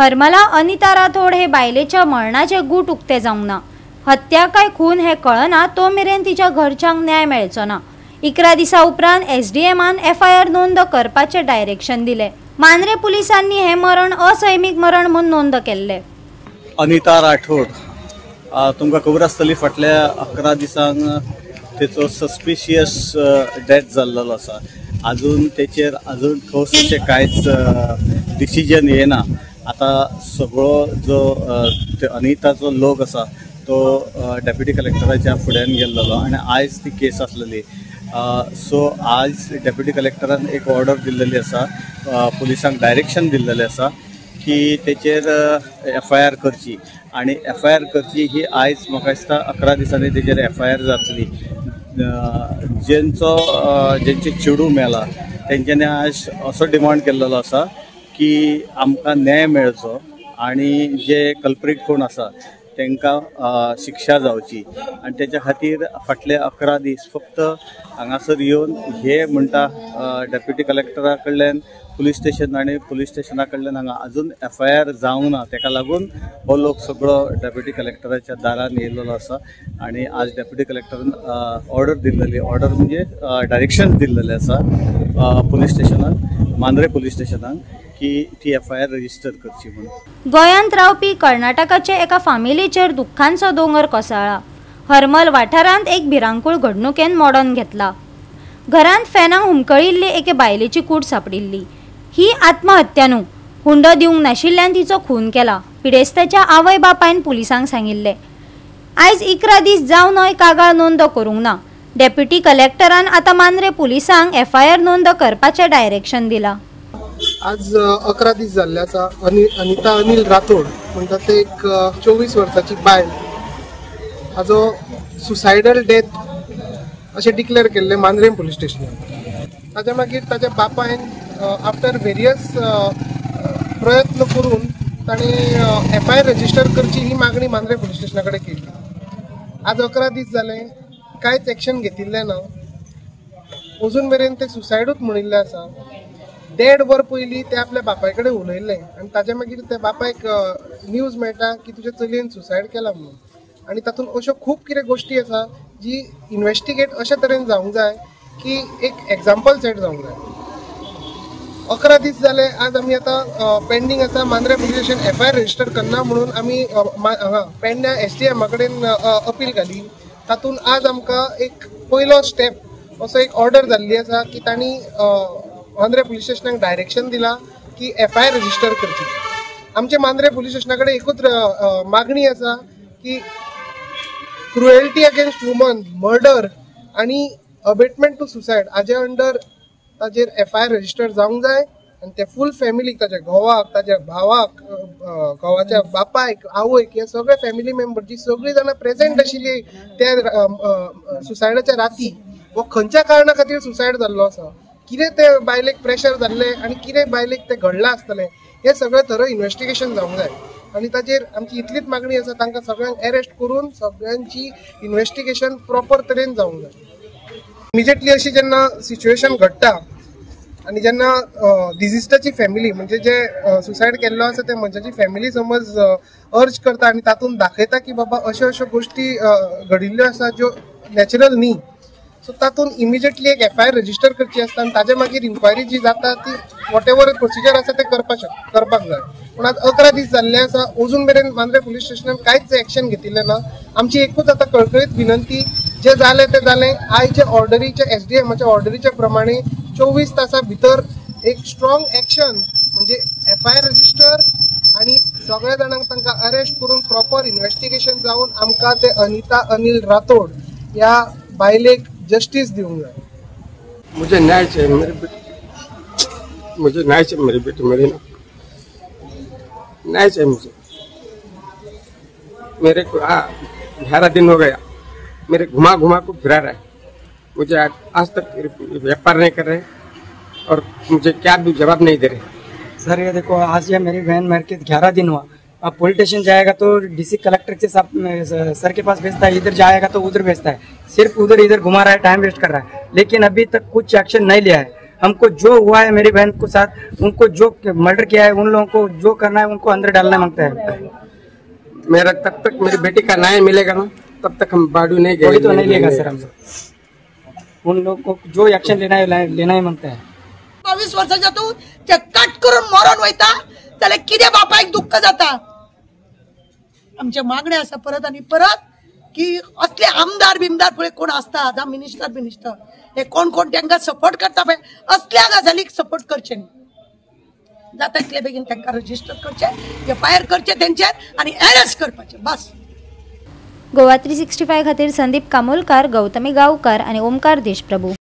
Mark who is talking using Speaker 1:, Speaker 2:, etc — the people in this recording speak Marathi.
Speaker 1: हरमला अनिता राठोड हे बायलेच्या मरणाचे गूट उक्ते जावंक ना। हत्या काय खून हे कळना तो मेरेन तिच्या घरच्यांक न्याय मेळचो ना। 11 दिसा उपरांत एसडीएमान एफआयआर नोंद करपाचे डायरेक्शन दिले। मांद्रे पुलिसांनी हे मरण असैमिक मरण म्हणून नोंद केल्ले।
Speaker 2: अनिता राठोड तुमकां खबर आसतली फाटल्या 11 दिसांक तेचो सस्पिशियस डेथ जाल्लो आसा। अजून तेचेर अजून ठोस अशें कांयच डिसिजन येना। आता सगळो जो अनिताचो लोक आसा तो डेप्युटी कलेक्टराच्या फुड्यान गेल्लो आणि आयज ती केस आसलेली। सो आज डेप्युटी कलेक्टरान एक ऑर्डर दिल्लेली आसा, पुलिसांक डायरेक्शन दिल्लेलें आसा की तेचेर एफआयआर करची आणि एफआयआर करची ही आयज म्हाका दिसता 11 दिसांनी तेचेर एफआयआर जातली। जेंचे चेडू मेला तेंच्यांनी आज असो डिमांड केल्लो आसा की आमकां न्याय मेळचो आणि जे कल्प्रीट कोण आसा तांकां शिक्षा जावची आणि त्याच्या खातीर फाटले 11 दीस फक्त हांगासर येवन हे म्हणटा डेप्युटी कलेक्टरा कडल्यान पुलीस स्टेशन आणि पुलीस स्टेशना कडल्यान हांगा अजून एफआयआर जावंक ना। ताका लागून हो लोक सगळो डेप्युटी कलेक्टराच्या दारान येयल्लो आसा आणि आज डेप्युटी कलेक्टरान ऑर्डर दिल्लेली, ऑर्डर म्हणजे डायरेक्शन्स दिल्लेले आसा पुलीस स्टेशनाक, मांद्रे पुलीस स्टेशनाक की ती एफआयआर रजिस्टर करची म्हणून।
Speaker 1: गोंयांत रावपी कर्नाटकाचे एका फामिलीचेर दुख्खांचो दोंगर कोसळ्ळा। हरमल वाठारांत एक भिरांकूळ घडणुकेन मोडोन घेतला। घरांत फॅनांक हुमकळिल्ली एके बायलेची कूड सापडिल्ली। ही आत्महत्या न्हू, हुंडो दिवंक नाशिल्ल्यान तिचो खून केला, पिडेस्ताच्या आवय बापायन पुलिसांक सांगिल्ले। आयज 11 दीस जावनय कागाळ नोंद करूंक ना। डेप्युटी कलेक्टरान आतां मांद्रे पुलिसांक एफआयआर नोंद करपाचें डायरेक्शन दिला।
Speaker 3: आज 11 दीस जाल्ले आसा। अनिता अनिल राठोड म्हणटा ते एक 24 वर्साची बायल, हाजो सुसायडल डेथ अशें डिक्लेअर केल्लें मांद्रे पुलीस स्टेशनान। ताच्या मागीर ताच्या बापायन आफ्टर वेरियस प्रयत्न करून ताणें एफआयआर रजिस्टर करची ही मागणी मांद्रे पुलीस स्टेशना कडेन केली। आज 11 दीस जाले, कांयच एक्शन घेतिल्लें ना। अजून मेरेन ते सुसायडूच म्हणिल्लें आसा। 1.5 वर पयलीं ते आपल्या बापाय कडेन उलयले आणि ताच्या मागीर त्या बापायक न्यूज मेळटा की तुज्या चलयेन सुसायड केला म्हणून। आणि तातूंत अश्यो खूब कितें गोश्टी आसा जी इन्व्हेस्टिगेट अशे तरेन जावंक जाय की एक एक्झाम्पल सेट जावंक जाय। 11 दीस जाले, आज आमी आतां पेंडींग आसा Mandrem police station FIR register करना म्हणून आमी पेडण्या एसडीएमा कडेन अपील घाली। तातूंत आज आमकां एक पयलो स्टेप असो एक ऑर्डर जाल्ली आसा की तांणी मांद्रे पुलीस स्टेशनाक डायरेक्शन दिला की एफआयआर रजिस्टर करची। आमचे मांद्रे पुलीस स्टेशना कडेन एकूच मागणी आसा की क्रुएल्टी अगेन्स्ट वुमन, मर्डर आणि अबेटमेंट टू सुसायड हाजे अंडर ताजेर एफआयआर रजिस्टर जावंक जाय आणि ते फूल फॅमिलीक, ताच्या घोवाक, ताच्या भावाक, घोवाच्या बापायक, आवयक, हे सगळे फॅमिली मेंबर जी सगळीं जाणां प्रेझेंट आशिल्ली त्या सुसायडाच्या राती व खंयच्या कारणा खातीर सुसायड जाल्लो आसा, कितें ते बायलेक प्रेशर जाल्ले आणि कितें बायलेक ते घडलां आसतलें, हे सगळें थरो इन्व्हेस्टिगेशन जावंक जाय। आणि ताजेर आमची इतलीच मागणी आसा, तांकां सगळ्यांक अरेस्ट करून सगळ्यांची इन्व्हेस्टिगेशन प्रॉपर तरेन जावंक जाय। इमिजिएटली अशी जेन्ना सिच्युएशन घडटा आणि जेन्ना डिजिस्टाची फॅमिली म्हणजे जे सुसायड केल्लो आसा त्या मनशाची फॅमिली समज अर्ज करता आणि तातूंत दाखयता की बाबा अश्यो अश्यो गोश्टी घडिल्ल्यो आसा ज्यो नॅचरल न्ही, सो तातूंत इमिजिएटली एक एफआयआर रजिस्टर करची आसता आणि ताजे मागीर इन्क्वायरी जी जाता ती वॉट एवर प्रोसिजर आसा ते करपाक जाय। पूण आज 11 दीस जाल्ले आसा, अजून मेरेन मांद्रे पुलीस स्टेशनान कांयच एक्शन घेतिल्लें ना। आमची एकूच आतां कळकळीत विनंती, जे जालें तें जालें। आयच्या ऑर्डरीच्या एसडीएमाच्या ऑर्डरीच्या प्रमाणे 24 तासा भितर एक स्ट्रॉंग एक्शन म्हणजे एफआयआर रजिस्टर आणि सगळ्या जाणांक तांकां अरेस्ट करून प्रॉपर इन्व्हेस्टिगेशन जावन आमकां ते अनिता अनिल राठोड ह्या बायलेक जस्टिस दिवंक जाय।
Speaker 4: मुझे न्याय चाहिए मेरे बेटे, मुझे न्याय चाहिए मेरे बेटे, मेरे ना न्याय चाहिए मुझे। मेरे को 11 दिन हो गया, मेरे घुमा घुमा को फिरा रहा है। मुझे आज तक व्यापार नहीं कर रहे और मुझे क्या भी जवाब नहीं दे रहे।
Speaker 5: सर ये देखो, आज ये मेरी वैन मेरे के 11 दिन हुआ। अब पुलिस स्टेशन जाएगा तो डीसी कलेक्टर के सर के पास भेजता है, इधर जाएगा तो उधर भेजता है, सिर्फ उधर इधर घुमा रहा है, टाइम वेस्ट कर रहा है। लेकिन अभी तक कुछ एक्शन नहीं लिया है। हमको जो हुआ है मेरी बहन को साथ, उनको जो मर्डर किया है उन लोगों को जो करना है उनको अंदर डालना मांगता है।
Speaker 4: मेरा तब तक मेरी बेटी का न्याय मिलेगा ना, तब तक हम बाडू नहीं गए।
Speaker 5: तो नहीं लेगा सर, हम उन लोगों को जो एक्शन लेना ही मांगता है।
Speaker 6: 22 वर्षाच्या तू ते कट करून मरण वयता जाल्यार कितें बापायक दुःख जाता। आमचे मागणे आसा परत आनी परत की असले आमदार बिमदार पळय कोण आसता जावं मिनिस्टर हे कोण कोण तांकां सपोर्ट करता पळय असल्या गजालीक सपोर्ट करचे न्ही। जाता तितले बेगीन तांकां रजिस्टर करचे, FIR करचे तेंचेर आनी अरेस्ट करपाचे बस।
Speaker 1: गोवा 365 खातीर संदीप कामोलकार, गौतमी गांवकार आनी ओमकार देशप्रभू।